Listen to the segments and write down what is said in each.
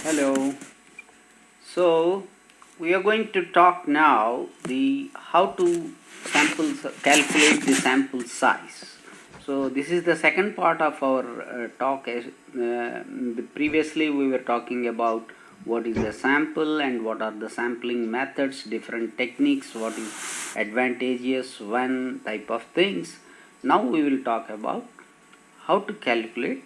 Hello. So we are going to talk now the how to calculate the sample size. So this is the second part of our talk. Previously we were talking about what is the sample and what are the sampling methods, different techniques, what is advantageous, when type of things. Now we will talk about how to calculate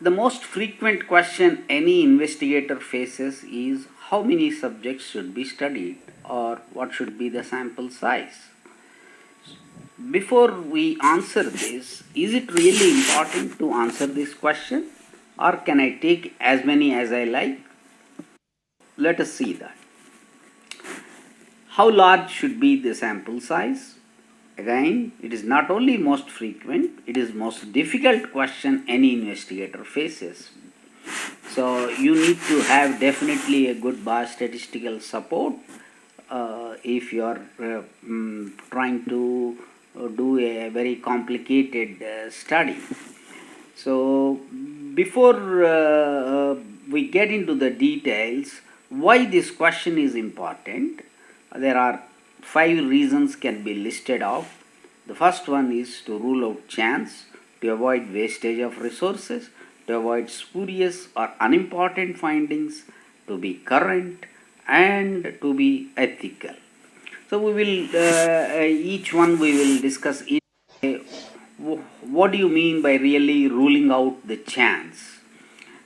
the most frequent question any investigator faces is how many subjects should be studied or what should be the sample size. Before we answer this, is it really important to answer this question or can I take as many as I like? Let us see that. How large should be the sample size? Again, it is not only most frequent, it is most difficult question any investigator faces. So you need to have definitely a good biostatistical support if you are trying to do a very complicated study. So before we get into the details, why this question is important, there are 5 reasons can be listed off. The first one is to rule out chance, to avoid wastage of resources, to avoid spurious or unimportant findings, to be current, and to be ethical. So we will each one we will discuss. What do you mean by really ruling out the chance?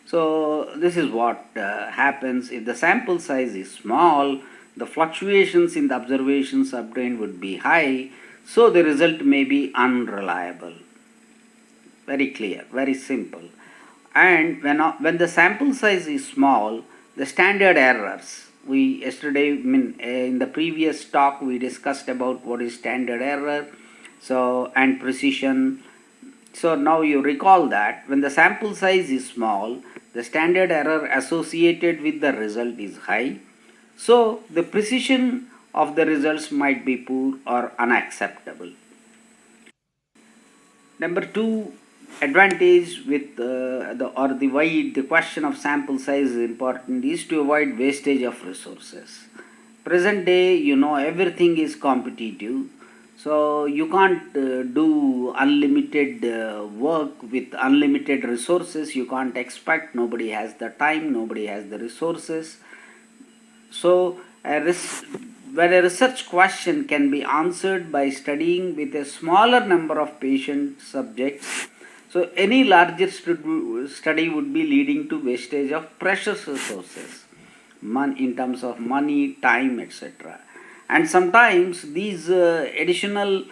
So this is what happens if the sample size is small. The fluctuations in the observations obtained would be high, so the result may be unreliable. Very clear, very simple. And when the sample size is small, the standard errors, in the previous talk we discussed about what is standard error, and precision. So now you recall that when the sample size is small, the standard error associated with the result is high. So the precision of the results might be poor or unacceptable. Number 2 advantage with why the question of sample size is important is to avoid wastage of resources. Present day, everything is competitive, so you can't do unlimited work with unlimited resources. You can't expect, nobody has the time, nobody has the resources. So when a research question can be answered by studying with a smaller number of patient subjects, so any larger study would be leading to wastage of precious resources in terms of money, time, etc. And sometimes these additional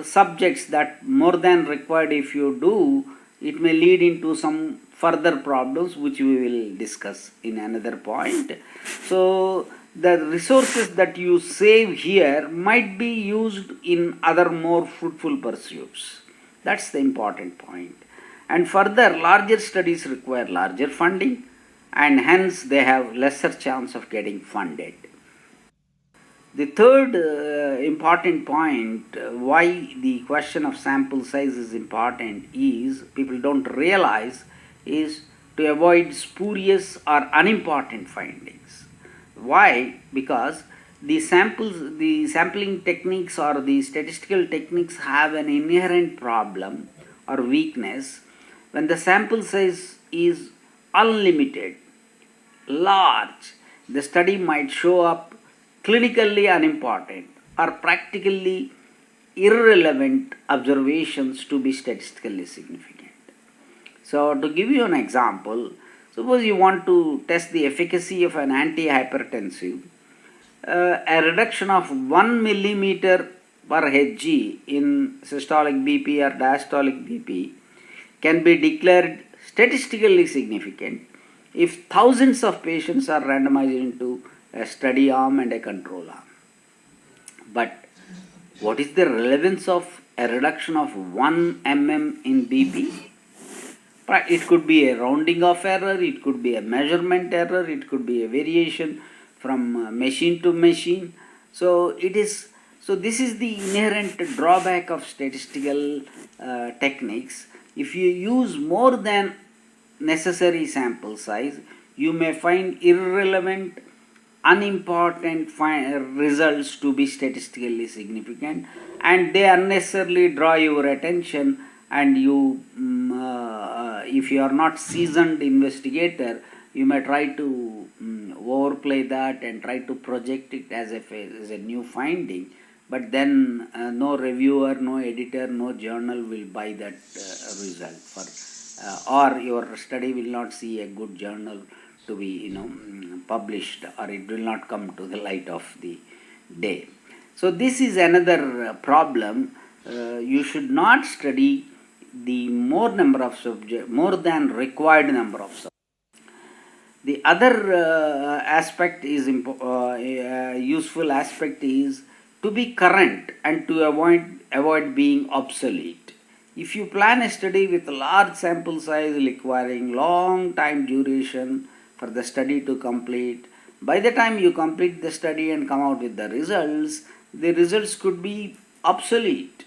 subjects that more than required if you do, it may lead into some further problems which we will discuss in another point. So the resources that you save here might be used in other more fruitful pursuits. That's the important point. And further, larger studies require larger funding and hence they have lesser chance of getting funded. The third important point why the question of sample size is important is people don't realize is to avoid spurious or unimportant findings. Why? Because the sampling techniques or the statistical techniques have an inherent problem or weakness. When the sample size is unlimited, large, the study might show up clinically unimportant or practically irrelevant observations to be statistically significant. So to give you an example, suppose you want to test the efficacy of an antihypertensive, a reduction of 1 millimeter per Hg in systolic BP or diastolic BP can be declared statistically significant if thousands of patients are randomized into a study arm and a control arm. But what is the relevance of a reduction of 1 mm in BP? It could be a rounding off error, it could be a measurement error, it could be a variation from machine to machine. So this is the inherent drawback of statistical techniques. If you use more than necessary sample size, you may find irrelevant, unimportant results to be statistically significant, and they unnecessarily draw your attention, and if you are not seasoned investigator, you may try to overplay that and try to project it as a new finding, but then no reviewer, no editor, no journal will buy that result or your study will not see a good journal to be published, or it will not come to the light of the day. So this is another problem. You should not study the more than required number of subjects. The other aspect is useful aspect is to be current and to avoid being obsolete. If you plan a study with large sample size requiring long time duration for the study to complete, by the time you complete the study and come out with the results could be obsolete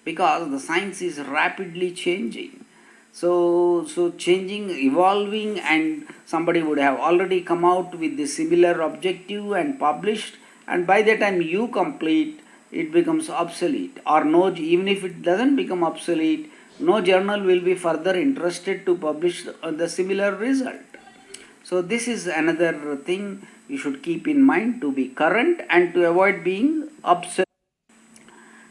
because the science is rapidly changing. So changing, evolving, and somebody would have already come out with the similar objective and published, and by the time you complete, it becomes obsolete, or no, even if it doesn't become obsolete, no journal will be further interested to publish the similar result. So this is another thing you should keep in mind, to be current and to avoid being obsolete.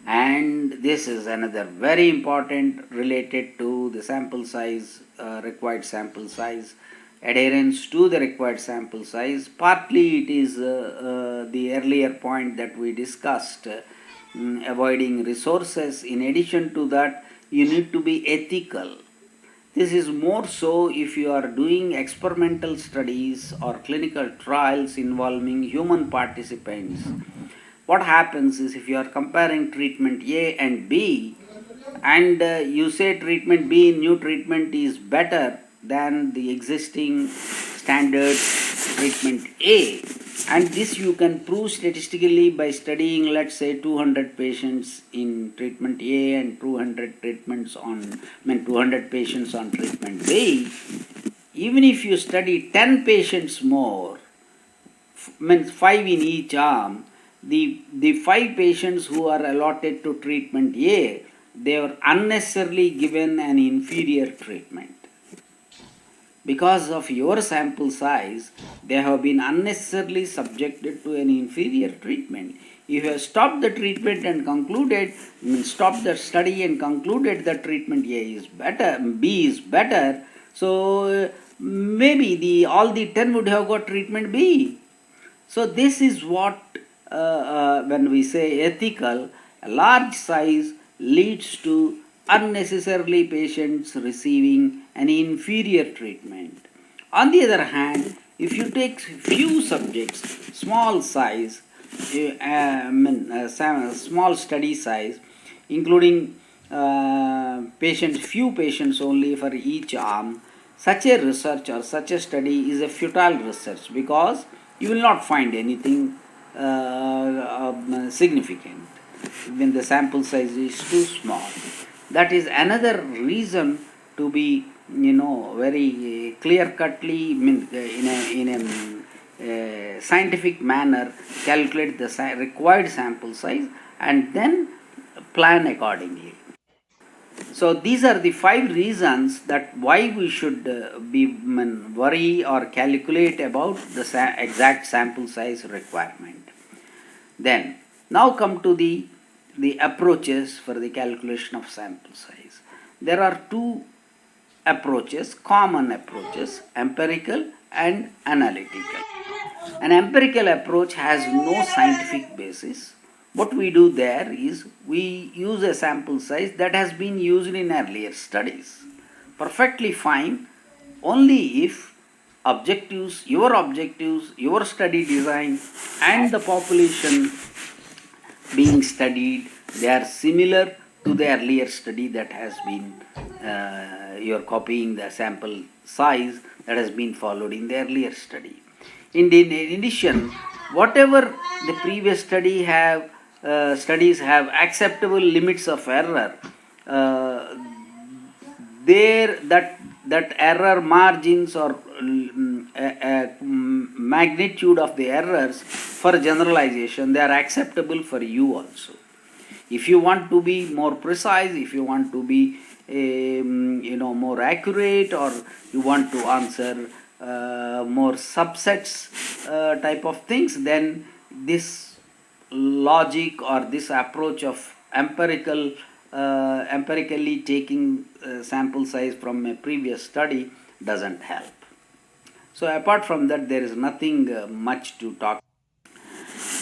And this is another very important related to the sample size, required sample size, adherence to the required sample size. Partly it is the earlier point that we discussed, avoiding resources. In addition to that, you need to be ethical. This is more so if you are doing experimental studies or clinical trials involving human participants. What happens is, if you are comparing treatment A and B, and you say treatment B, new treatment is better than the existing standard treatment A, and this you can prove statistically by studying, let's say, 200 patients in treatment A and 200 patients on treatment B. Even if you study 10 patients more, means 5 in each arm, the 5 patients who are allotted to treatment A, they were unnecessarily given an inferior treatment. Because of your sample size, they have been unnecessarily subjected to an inferior treatment. If you have stopped the treatment and stopped the study and concluded that treatment A is better, B is better, so maybe all the 10 would have got treatment B. So this is what, when we say ethical, a large size leads to unnecessarily patients receiving an inferior treatment. On the other hand, if you take few subjects, small size, small study size, including few patients only for each arm, such a research or such a study is a futile research, because you will not find anything significant when the sample size is too small. That is another reason to be, very clear-cutly, in a scientific manner, calculate the required sample size and then plan accordingly. So these are the 5 reasons that why we should worry or calculate about the exact sample size requirement. Then, now come to the approaches for the calculation of sample size. There are 2 approaches, common approaches, empirical and analytical. An empirical approach has no scientific basis. What we do there is we use a sample size that has been used in earlier studies. Perfectly fine, only if your study design and the population being studied, they are similar to the earlier study that has been, you are copying the sample size that has been followed in the earlier study. In addition, whatever the previous studies have acceptable limits of error, that error margins or magnitude of the errors for generalization, they are acceptable for you also. If you want to be more precise, if you want to be more accurate, or you want to answer more subsets type of things, then this logic or this approach of empirically taking sample size from a previous study doesn't help. So apart from that, there is nothing much to talk.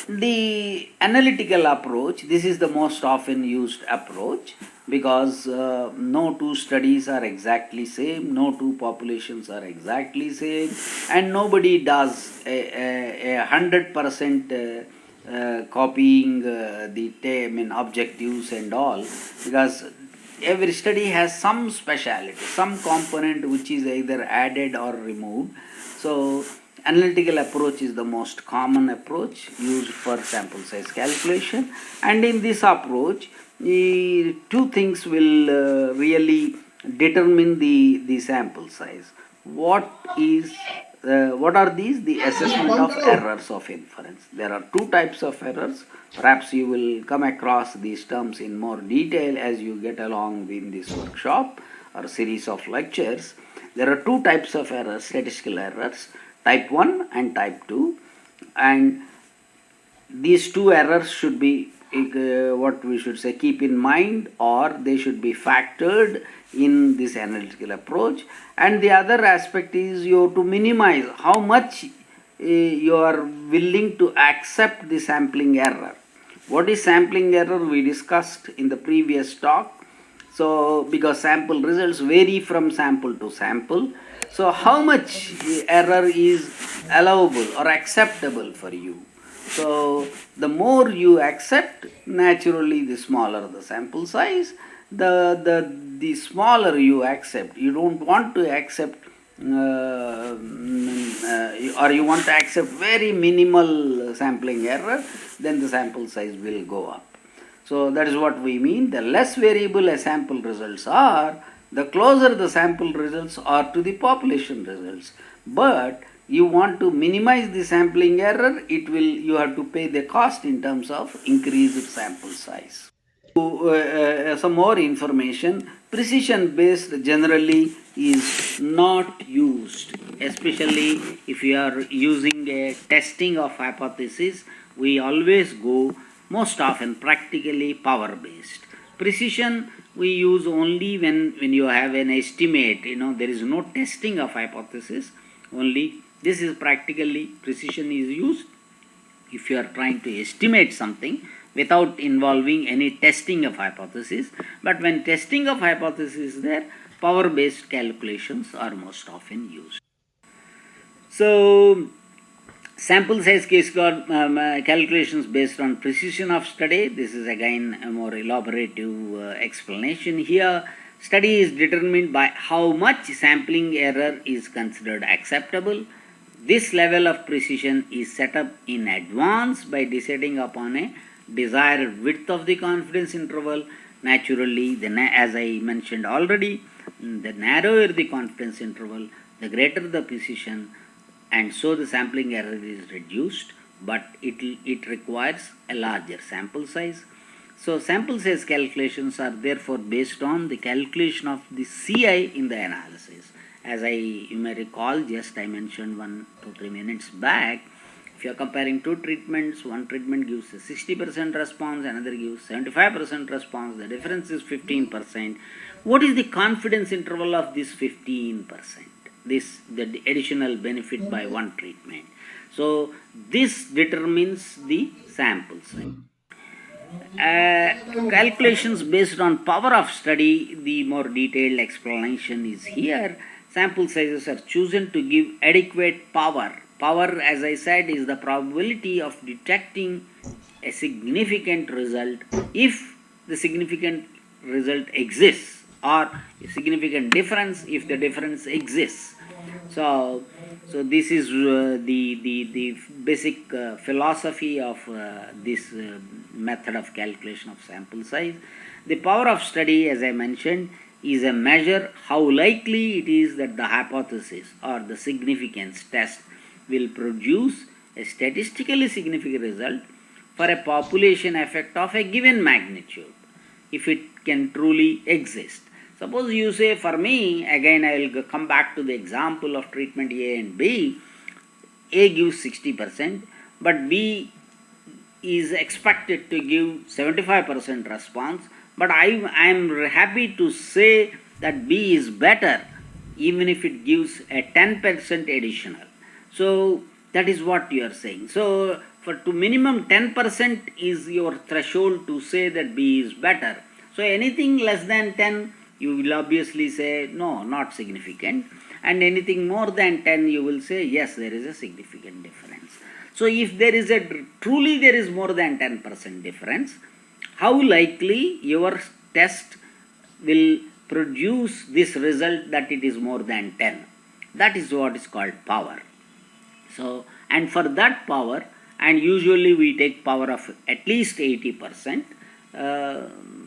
The analytical approach, this is the most often used approach, because no two studies are exactly same, no two populations are exactly same, and nobody does a 100% copying the objectives and all, because every study has some speciality, some component which is either added or removed. So analytical approach is the most common approach used for sample size calculation, and in this approach two things will really determine the sample size. What are these? The assessment of errors of inference. There are two types of errors. Perhaps you will come across these terms in more detail as you get along in this workshop or series of lectures. There are two types of errors, statistical errors, type 1 and type 2, and these two errors should be what we should say keep in mind, or they should be factored in this analytical approach. And the other aspect is you have to minimize how much you are willing to accept the sampling error. What is sampling error? We discussed in the previous talk. So because sample results vary from sample to sample, so how much error is allowable or acceptable for you? So the more you accept, naturally the smaller the sample size. The smaller you accept, you don't want to accept or you want to accept very minimal sampling error, then the sample size will go up. So that is what we mean. The less variable a sample results are, the closer the sample results are to the population results. But you want to minimize the sampling error, you have to pay the cost in terms of increased sample size. Some more information, precision based generally is not used, especially if you are using a testing of hypothesis. We always go most often practically power based. Precision we use only when you have an estimate, there is no testing of hypothesis, only this is practically precision is used if you are trying to estimate something without involving any testing of hypothesis. But when testing of hypothesis is there, power based calculations are most often used. So sample size case calculations based on precision of study. This is again a more elaborative explanation here. Study is determined by how much sampling error is considered acceptable. This level of precision is set up in advance by deciding upon a desired width of the confidence interval. Naturally, as I mentioned already, the narrower the confidence interval, the greater the precision, and so the sampling error is reduced, but it requires a larger sample size. So sample size calculations are therefore based on the calculation of the CI in the analysis. As you may recall, just I mentioned 1 to 3 minutes back, if you are comparing two treatments, one treatment gives a 60% response, another gives 75% response, the difference is 15%. What is the confidence interval of this 15%? The additional benefit by one treatment. So this determines the sample size. Calculations based on power of study, the more detailed explanation is here. Sample sizes are chosen to give adequate power. Power, as I said, is the probability of detecting a significant result if the significant result exists, or a significant difference if the difference exists. So this is the basic philosophy of this method of calculation of sample size. The power of study, as I mentioned, is a measure how likely it is that the hypothesis or the significance test will produce a statistically significant result for a population effect of a given magnitude, if it can truly exist. Suppose you say, for me, again I will come back to the example of treatment A and B. A gives 60%, but B is expected to give 75% response, but I am happy to say that B is better even if it gives a 10% additional. So that is what you are saying. So for to minimum 10% is your threshold to say that B is better. So anything less than 10 you will obviously say no, not significant, and anything more than 10 you will say yes, there is a significant difference. So if there is truly there is more than 10% difference, how likely your test will produce this result that it is more than 10? That is what is called power. So, and for that power, and usually we take power of at least 80%,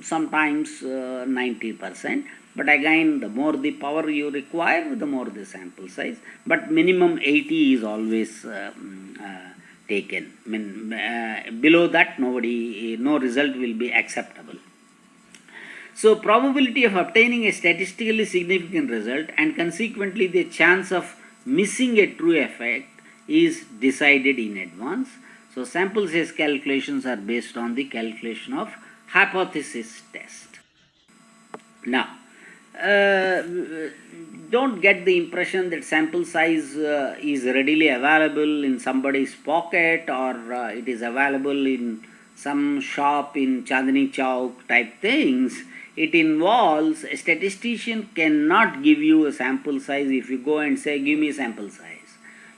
sometimes 90%, but again the more the power you require, the more the sample size, but minimum 80 is always taken. I mean, below that no result will be acceptable. So probability of obtaining a statistically significant result and consequently the chance of missing a true effect is decided in advance. So sample size calculations are based on the calculation of hypothesis test. Now, don't get the impression that sample size is readily available in somebody's pocket, or it is available in some shop in Chandni Chowk type things. It involves, a statistician cannot give you a sample size if you go and say give me sample size.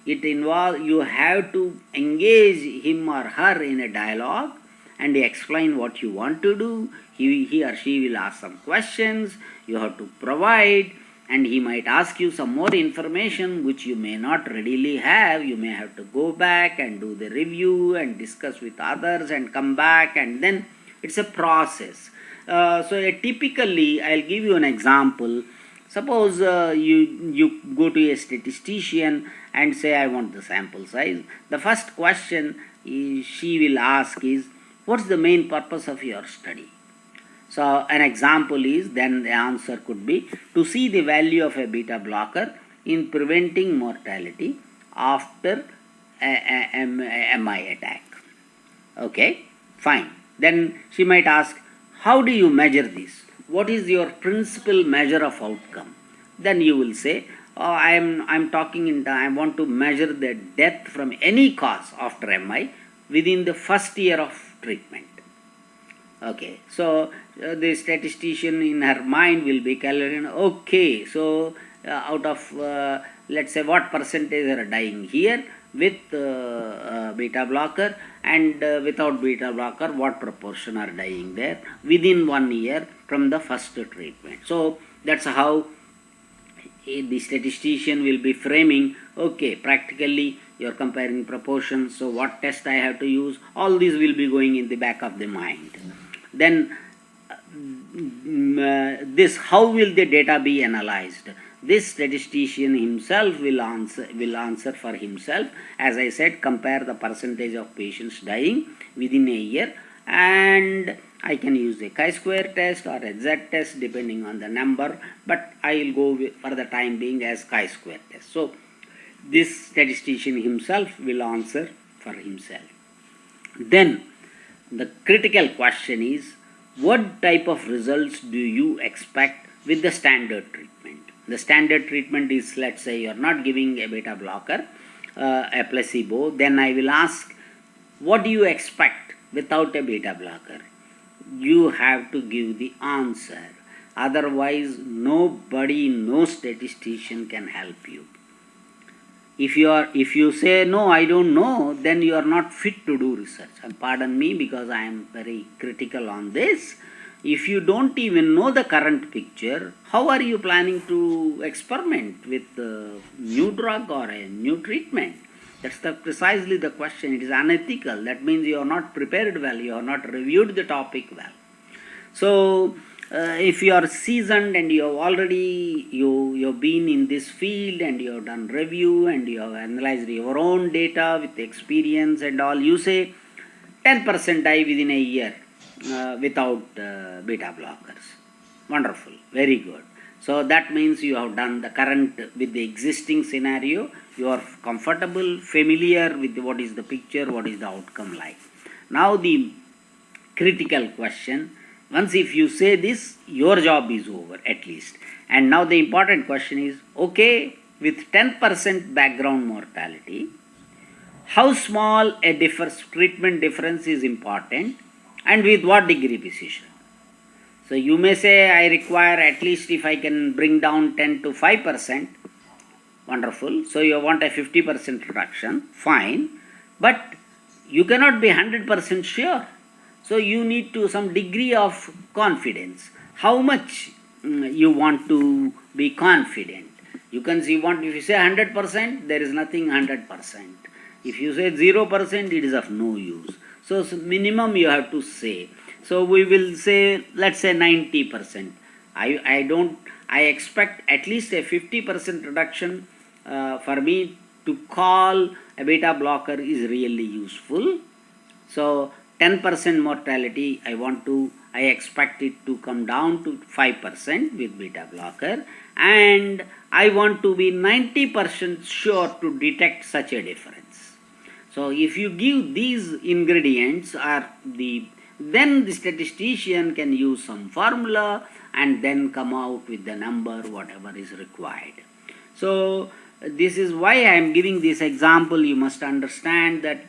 It involves, you have to engage him or her in a dialogue and explain what you want to do. He or she will ask some questions, you have to provide, and he might ask you some more information which you may not readily have. You may have to go back and do the review and discuss with others and come back, and then it's a process. So typically, I'll give you an example. Suppose you go to a statistician and say, I want the sample size. The first question she will ask is, what's the main purpose of your study? So an example is, then the answer could be, to see the value of a beta blocker in preventing mortality after a MI attack. Okay, fine. Then she might ask, how do you measure this? What is your principal measure of outcome? Then you will say, I'm talking in time, I want to measure the death from any cause after MI within the first year of treatment. Okay, so the statistician in her mind will be calculating, okay, so out of, let's say, what percentage are dying here with beta blocker, and without beta blocker, what proportion are dying there within 1 year from the first treatment. So that's how the statistician will be framing, okay, practically you're comparing proportions, so what test I have to use, all these will be going in the back of the mind. Then this, how will the data be analyzed? This statistician himself will answer for himself. As I said, compare the percentage of patients dying within a year, and I can use a chi-square test or a Z test depending on the number, but I will go with, for the time being, as chi-square test. So this statistician himself will answer for himself. Then the critical question is, what type of results do you expect with the standard treatment? The standard treatment is, let's say you are not giving a beta blocker, a placebo. Then I will ask, what do you expect without a beta blocker? You have to give the answer. Otherwise, no statistician can help you. If you say, no, I don't know, then you are not fit to do research. And pardon me, because I am very critical on this. If you don't even know the current picture, how are you planning to experiment with a new drug or a new treatment? That's precisely the question. It is unethical. That means you are not prepared well, you have not reviewed the topic well. So if you are seasoned and you have already you've been in this field and you have done review and you have analyzed your own data with experience and all, you say 10% die within a year without beta blockers. Wonderful, very good. So that means you have done the current with the existing scenario, you are comfortable, familiar with what is the picture, what is the outcome like. Now the critical question, once if you say this, your job is over at least. And now the important question is, okay, with 10% background mortality, how small a treatment difference is important and with what degree precision? So you may say, I require at least if I can bring down 10 to 5%, wonderful. So you want a 50% reduction, fine. But you cannot be 100% sure. So you need to some degree of confidence. How much you want to be confident? You can see, if you say 100%, there is nothing 100%. If you say 0%, it is of no use. So minimum you have to say. So we will say, let's say 90%. I expect at least a 50% reduction for me to call a beta blocker is really useful. So 10% mortality, I expect it to come down to 5% with beta blocker, and I want to be 90% sure to detect such a difference. So if you give these ingredients, then the statistician can use some formula and then come out with the number whatever is required. So this is why I am giving this example. You must understand that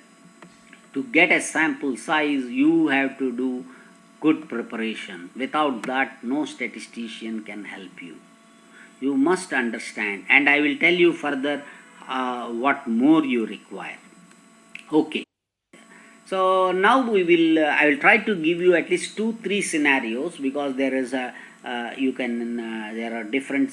to get a sample size, you have to do good preparation. Without that, no statistician can help you. You must understand, and I will tell you further what more you require. Okay. So now I will try to give you at least 2-3 scenarios, because there is there are different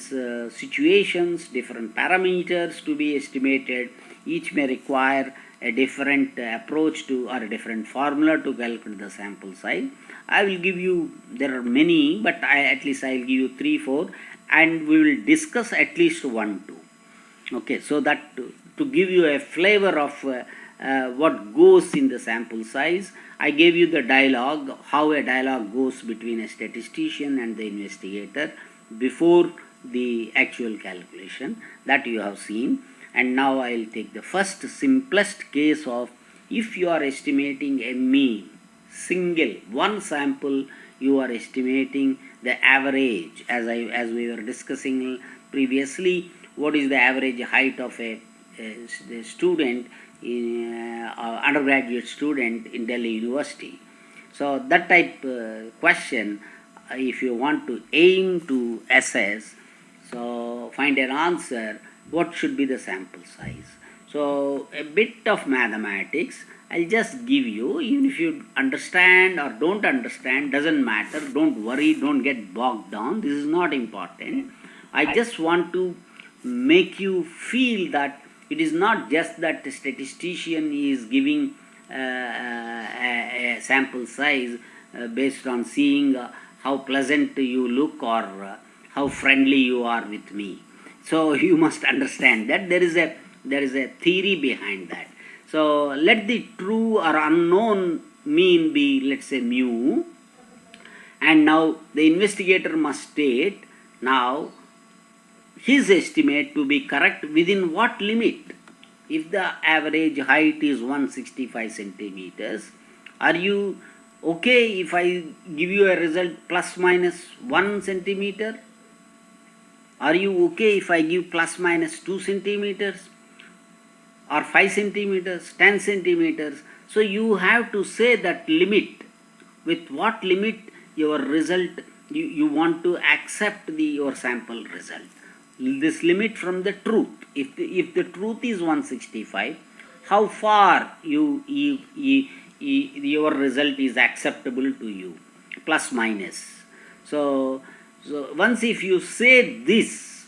situations, different parameters to be estimated. Each may require a different approach to, or a different formula to calculate the sample size. I will give you, there are many, but at least I will give you 3-4, and we will discuss at least 1-2. Okay, so that to give you a flavor of what goes in the sample size. I gave you the dialogue, how a dialogue goes between a statistician and the investigator before the actual calculation, that you have seen. And now I will take the first simplest case of, if you are estimating a mean, single, one sample, you are estimating the average, as we were discussing previously, what is the average height of a student, undergraduate student in Delhi University. So that type question, if you want to aim to assess, so find an answer, what should be the sample size? So a bit of mathematics, I'll just give you, even if you understand or don't understand, doesn't matter, don't worry, don't get bogged down, this is not important. I just want to make you feel that it is not just that the statistician is giving a sample size based on seeing how pleasant you look or how friendly you are with me. So you must understand that there is a theory behind that. So let the true or unknown mean be, let's say, mu, and now the investigator must state now his estimate to be correct within what limit. If the average height is 165 centimeters, are you okay if I give you a result plus minus 1 centimeter? Are you okay if I give plus minus 2 centimeters? Or 5 centimeters, 10 centimeters? So you have to say that limit. With what limit your result, you want to accept your sample result. This limit from the truth. If the truth is 165, how far your result is acceptable to you, plus minus. So once if you say this,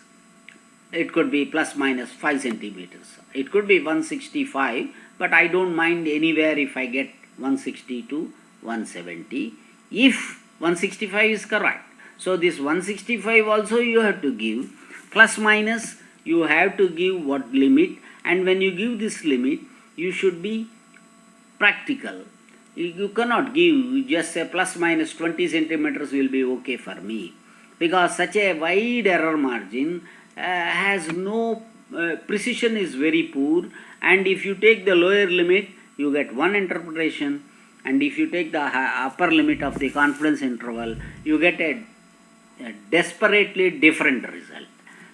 it could be plus minus 5 centimeters. It could be 165, but I don't mind anywhere if I get 160 to 170, if 165 is correct. So this 165 also you have to give, plus minus you have to give what limit, and when you give this limit you should be practical. You cannot give, you just say plus minus 20 centimeters will be okay for me, because such a wide error margin has no precision, is very poor, and if you take the lower limit you get one interpretation, and if you take the upper limit of the confidence interval you get a desperately different result.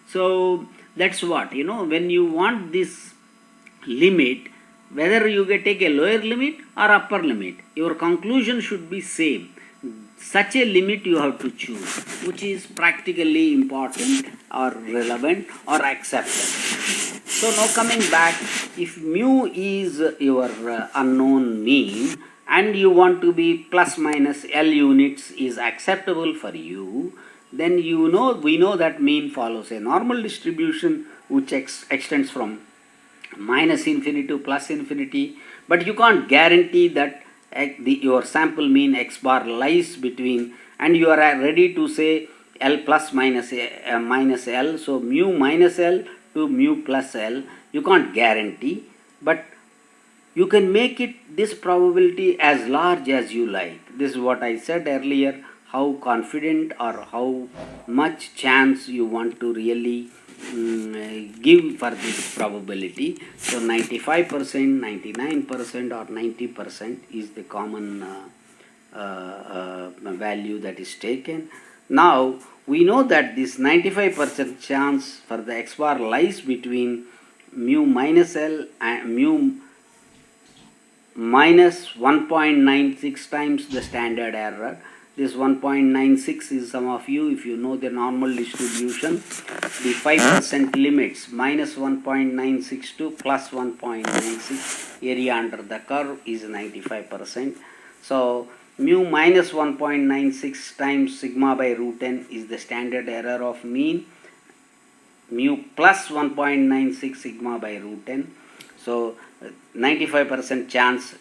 So that's what, when you want this limit, whether you take a lower limit or upper limit, your conclusion should be same. Such a limit you have to choose, which is practically important or relevant or acceptable. So now coming back, if mu is your unknown mean and you want to be plus minus L units is acceptable for you, then we know that mean follows a normal distribution which extends from minus infinity to plus infinity, but you can't guarantee that your sample mean x bar lies between, and you are ready to say L plus minus L, so mu minus L to mu plus L, you can't guarantee, but you can make it this probability as large as you like. This is what I said earlier, how confident or how much chance you want to really give for this probability. So 95%, 99% or 90% is the common value that is taken. Now we know that this 95% chance for the x bar lies between mu minus L and mu minus 1.96 times the standard error. This 1.96 is, some of you, if you know the normal distribution, the 5% limits, minus 1.96 to plus 1.96, area under the curve is 95%. So mu minus 1.96 times sigma by root n is the standard error of mean, mu plus 1.96 sigma by root n. So 95% chance.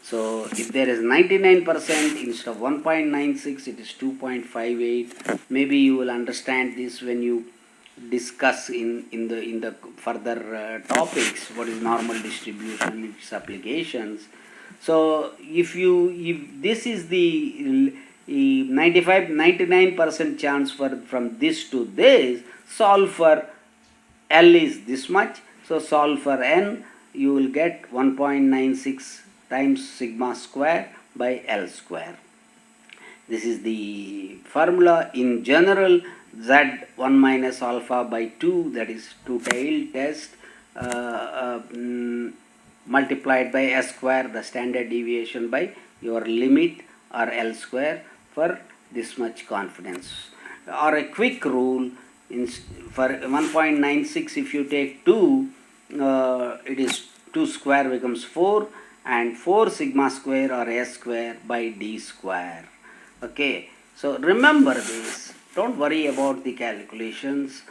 So if there is 99% instead of 1.96, it is 2.58. Maybe you will understand this when you discuss in the further topics what is normal distribution, its applications. So if this is the 99% chance from this to this, solve for L is this much. So solve for n, you will get 1.96 times sigma square by L square. This is the formula. In general, Z1 minus alpha by 2, that is two-tailed test, multiplied by S square, the standard deviation, by your limit or L square for this much confidence. Or a quick rule, for 1.96 if you take 2, it is 2 square becomes 4, and 4 sigma square or S square by D square. Okay, so remember this, don't worry about the calculations.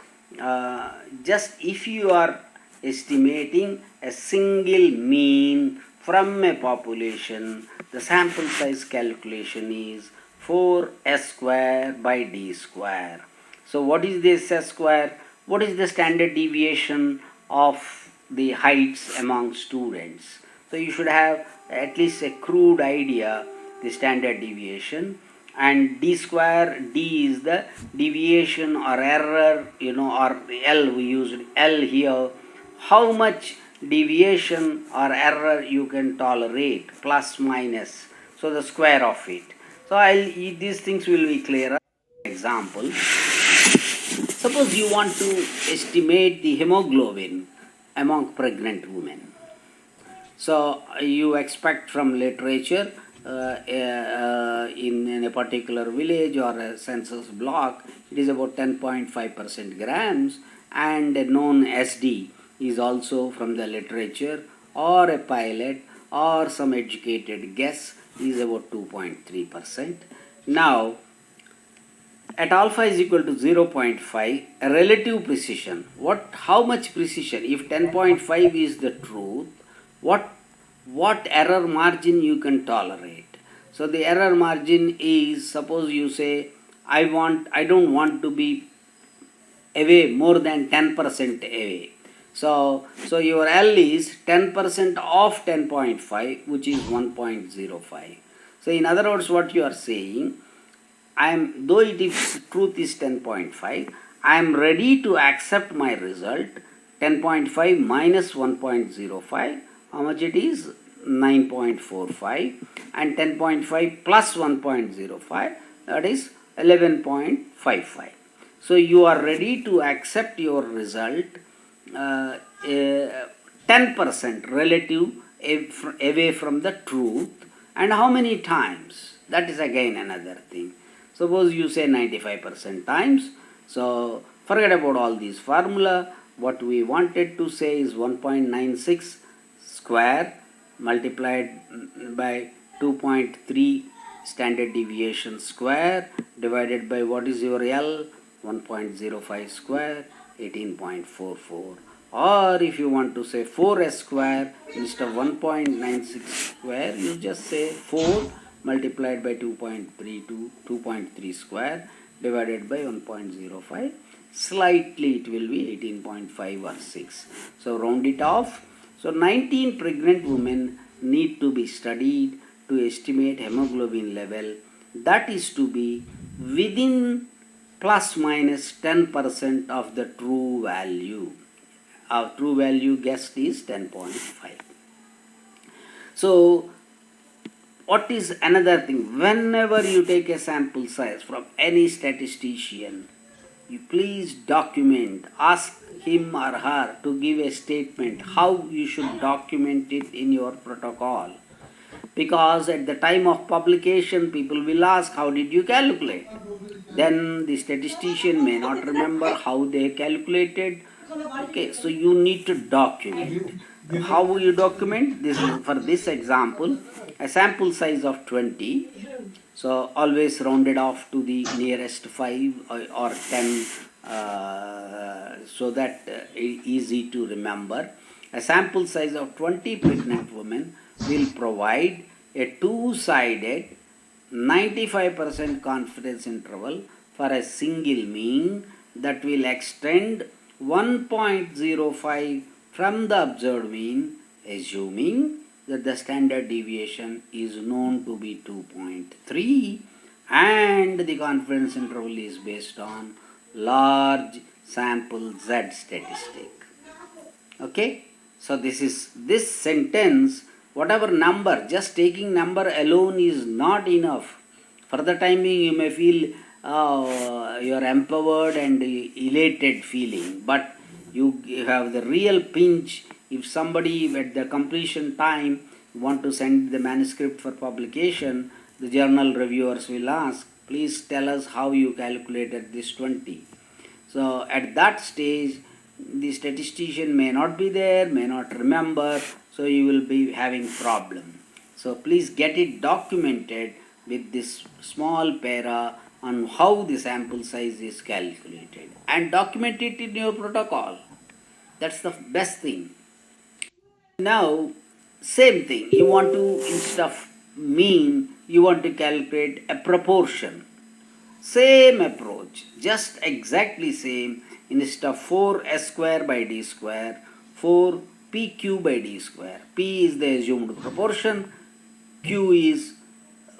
Just if you are estimating a single mean from a population, the sample size calculation is 4S square by D square. So what is this S square? What is the standard deviation of the heights among students? So you should have at least a crude idea, the standard deviation, and D square, D is the deviation or error, or L, we used L here, how much deviation or error you can tolerate, plus minus, so the square of it. So these things will be clearer. Example, suppose you want to estimate the hemoglobin among pregnant women. So you expect from literature in a particular village or a census block, it is about 10.5% grams, and a known SD is also from the literature, or a pilot or some educated guess is about 2.3%. Now at alpha is equal to 0.5, a relative precision, how much precision? If 10.5 is the truth, what error margin you can tolerate? So the error margin is, suppose you say I don't want to be away more than 10% away. So your L is 10% of 10.5, which is 1.05. So in other words, what you are saying, though it is truth is 10.5, I am ready to accept my result 10.5 minus 1.05. How much it is? 9.45, and 10.5 plus 1.05, that is 11.55. So you are ready to accept your result 10% relative away from the truth. And how many times? That is again another thing. Suppose you say 95% times. So forget about all these formula. What we wanted to say is 1.96 square multiplied by 2.3 standard deviation square divided by what is your L? 1.05 square, 18.44. Or if you want to say 4s square, instead of 1.96 square, you just say 4 multiplied by 2.3 to 2.3 square divided by 1.05. Slightly it will be 18.5 or 6. So round it off. So 19 pregnant women need to be studied to estimate hemoglobin level. That is to be within plus minus 10% of the true value. Our true value guessed is 10.5. So what is another thing? Whenever you take a sample size from any statistician, you please document, ask him or her to give a statement how you should document it in your protocol. Because at the time of publication, people will ask, how did you calculate? Then the statistician may not remember how they calculated. Okay, so you need to document. How will you document? This is for this example, a sample size of 20. So always rounded off to the nearest 5 or 10 so that easy to remember. A sample size of 20 pregnant women will provide a two-sided 95% confidence interval for a single mean that will extend 1.05 from the observed mean, assuming that the standard deviation is known to be 2.3 and the confidence interval is based on large sample Z statistic. Okay, so this sentence, whatever number, just taking number alone is not enough. For the time being, you may feel you are empowered and elated feeling, but you have the real pinch. If somebody at the completion time want to send the manuscript for publication, the journal reviewers will ask, please tell us how you calculated this 20. So at that stage, the statistician may not be there, may not remember, so you will be having problem. So please get it documented with this small para on how the sample size is calculated and document it in your protocol. That's the best thing. Now, same thing, you want to, instead of mean, you want to calculate a proportion. Same approach, just exactly same. Instead of 4s square by d square, 4pq by d square. P is the assumed proportion, q is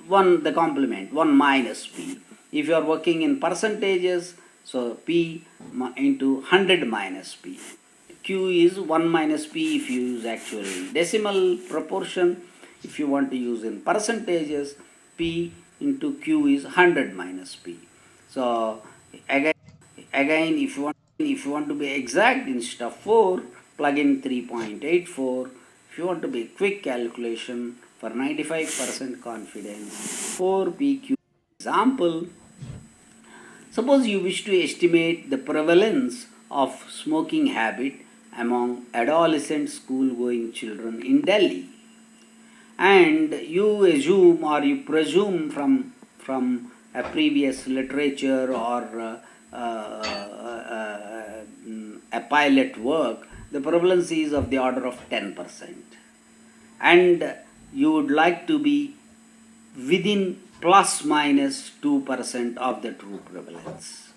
1, the complement, 1 minus p. If you are working in percentages, so p into 100 minus p. Q is 1 minus p if you use actual decimal proportion. If you want to use in percentages, p into q is 100 minus p. So again if you want to be exact, instead of 4, plug in 3.84. If you want to be quick calculation for 95% confidence, 4pq. Example, suppose you wish to estimate the prevalence of smoking habit among adolescent school-going children in Delhi, and you assume or you presume from a previous literature or a pilot work, the prevalence is of the order of 10%, and you would like to be within plus minus 2% of the true prevalence.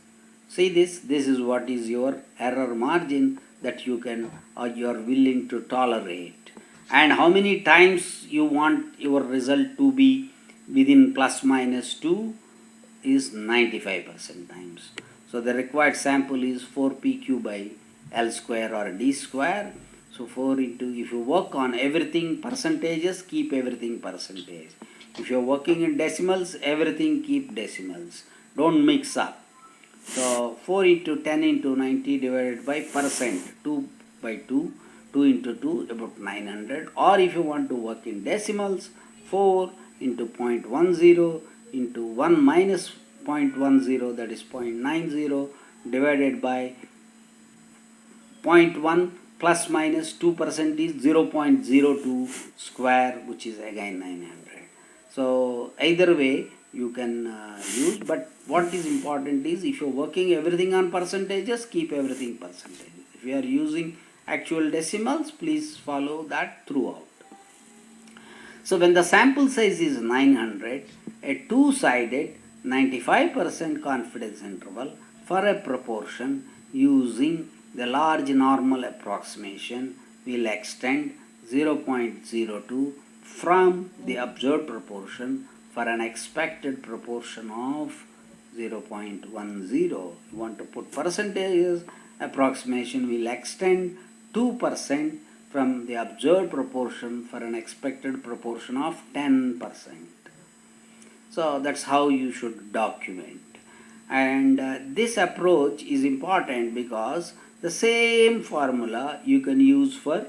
See this is what is your error margin that you can or you are willing to tolerate, and how many times you want your result to be within plus minus 2 is 95% times. So the required sample is 4pq by L square or D square. So 4 into, if you work on everything percentages, keep everything percentage. If you are working in decimals, everything keep decimals. Don't mix up. So 4 into 10 into 90 divided by percent, 2 by 2, 2 into 2, about 900. Or if you want to work in decimals, 4 into 0.10 into 1 minus 0.10, that is 0.90, divided by 0.1 plus minus 2% is 0.02 square, which is again 900. So either way you can use, but what is important is if you are working everything on percentages, keep everything percentages. If you are using actual decimals, please follow that throughout. So when the sample size is 900, a two-sided 95% confidence interval for a proportion using the large normal approximation will extend 0.02 from the observed proportion for an expected proportion of 0.10. You want to put percentages, approximation will extend 2% from the observed proportion for an expected proportion of 10%. So that's how you should document. And this approach is important because the same formula you can use for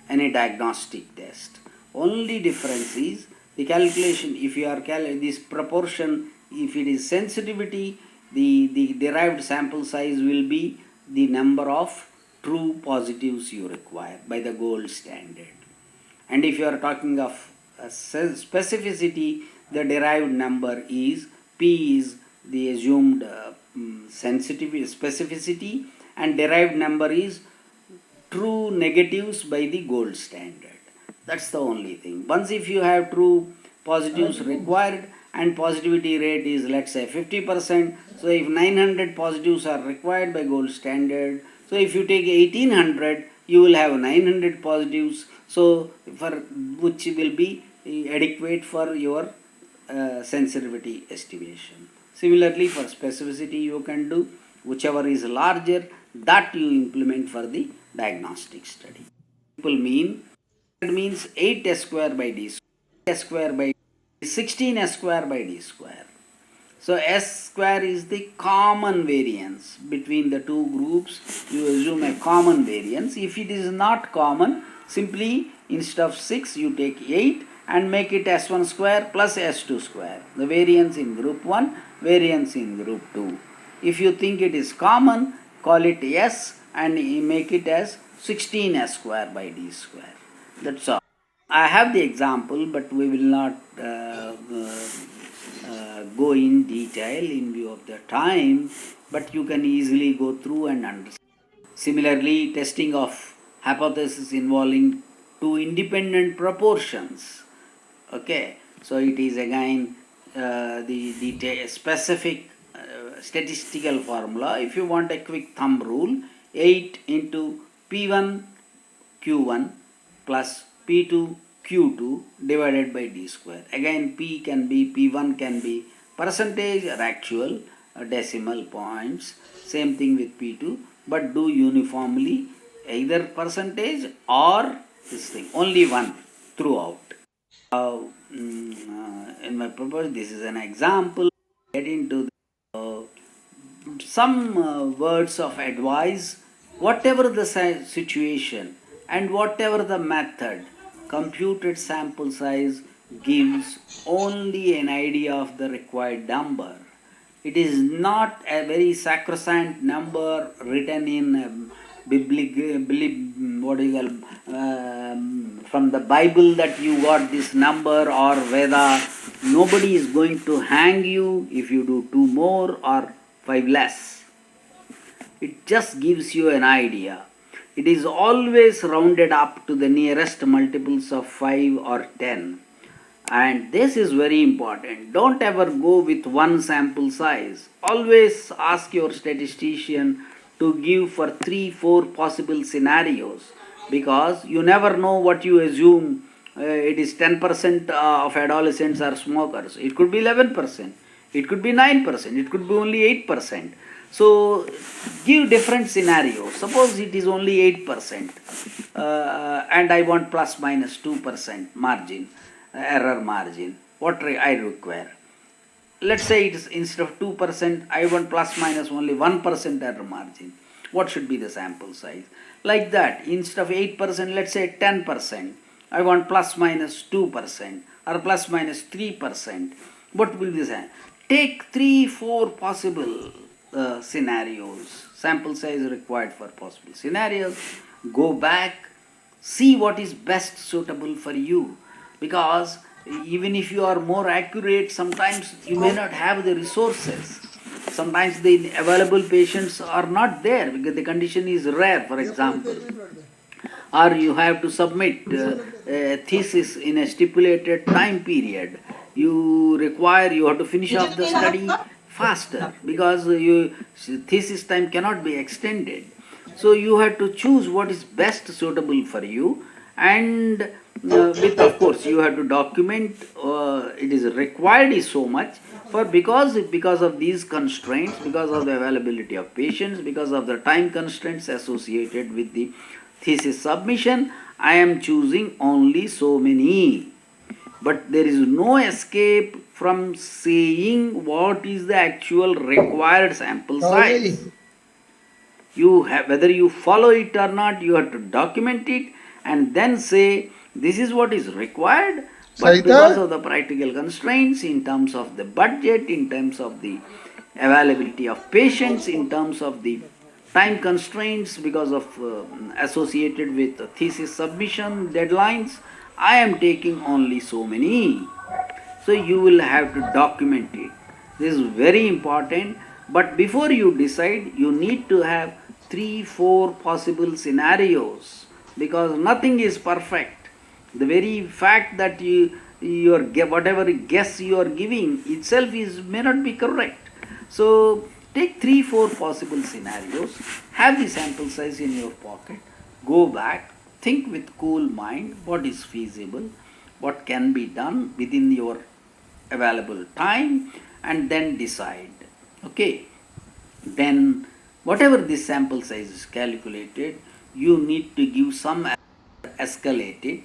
any diagnostic test. Only difference is the calculation. If you are this proportion, if it is sensitivity, the derived sample size will be the number of true positives you require by the gold standard. And if you are talking of specificity, the derived number is P is the assumed sensitivity, specificity, and derived number is true negatives by the gold standard. That's the only thing. Once if you have true positives required and positivity rate is, let's say, 50%, so if 900 positives are required by gold standard, so if you take 1800, you will have 900 positives, so for which will be adequate for your sensitivity estimation. Similarly, for specificity you can do whichever is larger, that you implement for the diagnostic study. Simple mean, it means 8 s square by d square, s square by 16 s square by d square. So s square is the common variance between the two groups. You assume a common variance. If it is not common, simply instead of 6 you take 8 and make it s1 square plus s2 square. The variance in group 1, variance in group 2. If you think it is common, call it s and make it as 16s square by d square. That's all. I have the example, but we will not go in detail in view of the time, but you can easily go through and understand. Similarly, testing of hypothesis involving two independent proportions. Okay, so it is again the specific statistical formula. If you want a quick thumb rule, 8 into P1 Q1 plus P2 Q2 divided by D square. Again, P can be, P1 can be percentage or actual decimal points. Same thing with P2, but do uniformly either percentage or this thing. Only one throughout. In my purpose, this is an example. Get into some words of advice. Whatever the situation and whatever the method, computed sample size gives only an idea of the required number. It is not a very sacrosanct number written in from the Bible that you got this number or Veda. Nobody is going to hang you if you do 2 more or 5 less. It just gives you an idea. It is always rounded up to the nearest multiples of 5 or 10. And this is very important. Don't ever go with one sample size. Always ask your statistician to give for 3-4 possible scenarios, because you never know what you assume. It is 10% of adolescents are smokers. It could be 11%. It could be 9%. It could be only 8%. So give different scenarios. Suppose it is only 8%, and I want plus minus 2% margin, error margin. What I require? Let's say it is instead of 2%, I want plus minus only 1% error margin. What should be the sample size? Like that, instead of 8%, let's say 10%. I want plus minus 2% or plus minus 3%. What will be the sample? Take 3-4 possible scenarios, sample size required for possible scenarios. Go back, see what is best suitable for you, because even if you are more accurate, sometimes you may not have the resources. Sometimes the available patients are not there because the condition is rare, for example, or you have to submit a thesis in a stipulated time period. You have to finish off the study faster, because your thesis time cannot be extended. So you have to choose what is best suitable for you, and with, of course, you have to document. It is required is so much, for because of these constraints, because of the availability of patients, because of the time constraints associated with the thesis submission, I am choosing only so many. But there is no escape from saying what is the actual required sample size. You have, whether you follow it or not, you have to document it and then say this is what is required, but because of the practical constraints, in terms of the budget, in terms of the availability of patients, in terms of the time constraints, because of associated with thesis submission deadlines, I am taking only so many. So you will have to document it. This is very important. But before you decide, you need to have 3-4 possible scenarios, because nothing is perfect. The very fact that your whatever guess you are giving itself may not be correct. So take 3-4 possible scenarios, have the sample size in your pocket, go back, think with cool mind what is feasible, what can be done within your available time, and then decide. Okay. Then whatever this sample size is calculated, you need to give some escalated.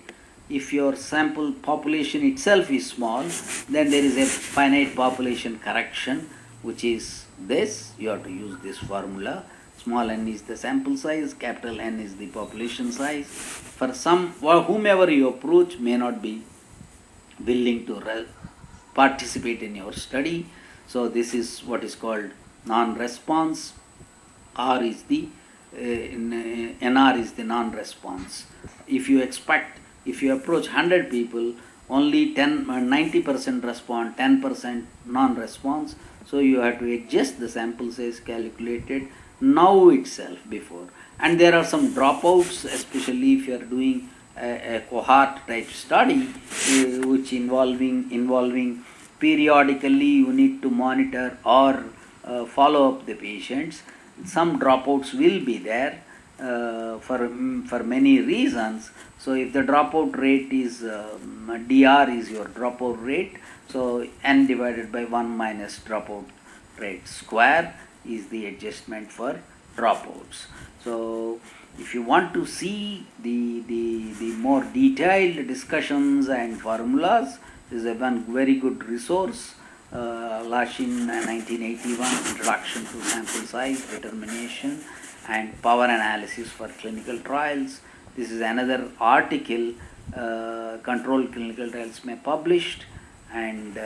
If your sample population itself is small, then there is a finite population correction, which is this. You have to use this formula. Small n is the sample size, capital N is the population size. For some, whomever you approach may not be willing to participate in your study. So this is what is called non-response. NR is the non-response. If you approach 100 people, only 90% respond, 10% non-response. So you have to adjust the sample size calculated now itself before. And there are some dropouts, especially if you are doing a cohort type study, which involving periodically you need to monitor or follow up the patients. Some dropouts will be there for many reasons. So if the dropout rate is DR is your dropout rate, so n divided by 1 minus dropout rate square is the adjustment for dropouts. So if you want to see the more detailed discussions and formulas, this is one very good resource. Lashin 1981, Introduction to Sample Size Determination and Power Analysis for Clinical Trials. This is another article Controlled Clinical Trials may published, and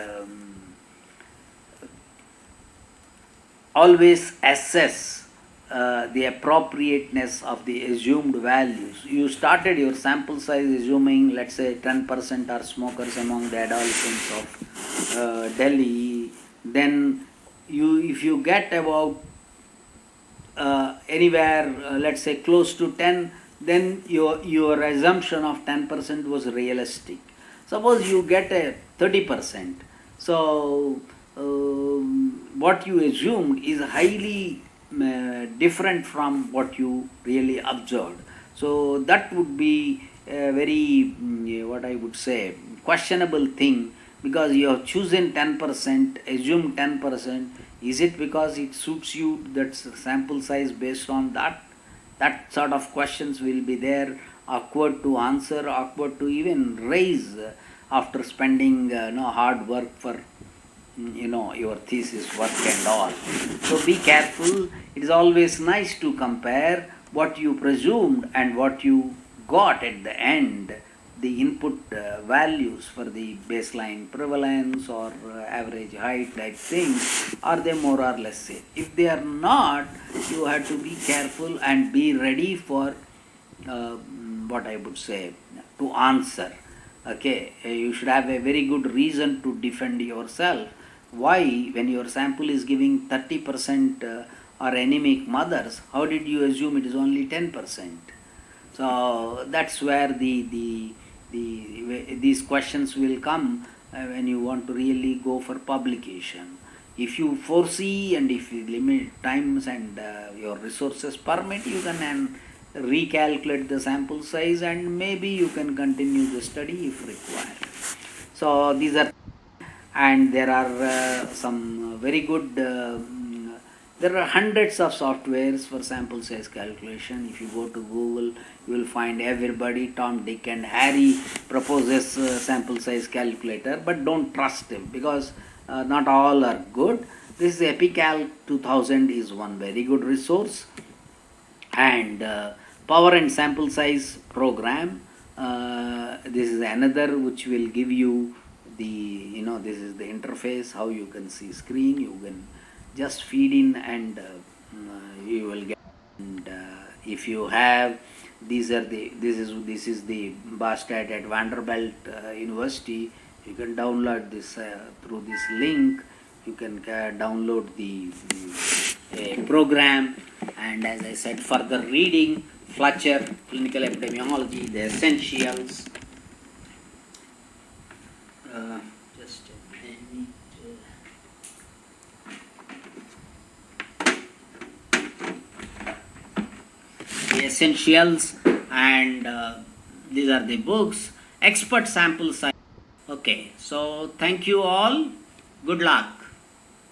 always assess the appropriateness of the assumed values. You started your sample size assuming, let's say, 10% are smokers among the adolescents of Delhi. Then if you get about anywhere, let's say close to 10, then your assumption of 10% was realistic. Suppose you get a 30%. So what you assumed is highly different from what you really observed. So that would be a very, what I would say, questionable thing, because you have chosen 10%, assumed 10%. Is it because it suits you, that's sample size based on that? That sort of questions will be there, awkward to answer, awkward to even raise after spending hard work for your thesis work and all. So be careful. It is always nice to compare what you presumed and what you got at the end, the input values for the baseline prevalence or average height type things. Are they more or less same? If they are not, you have to be careful and be ready for what I would say, to answer. Okay, you should have a very good reason to defend yourself. Why, when your sample is giving 30% are anemic mothers, how did you assume it is only 10%? So that's where these questions will come when you want to really go for publication. If you foresee and if you limit times and your resources permit, you can recalculate the sample size and maybe you can continue the study if required. So these are, and there are some very good, there are hundreds of softwares for sample size calculation. If you go to Google, you will find everybody, Tom, Dick and Harry proposes sample size calculator, but don't trust them because not all are good. This EpiCal 2000 is one very good resource, and power and sample size program, this is another which will give you the, this is the interface, how you can see screen, you can just feed in and you will get. And if you have, this is the Biostat at Vanderbilt University. You can download this through this link. You can download the program, and as I said, further reading, Fletcher, Clinical Epidemiology, the Essentials. Just a minute. The Essentials, and these are the books. Expert sample size. Okay, so thank you all. Good luck.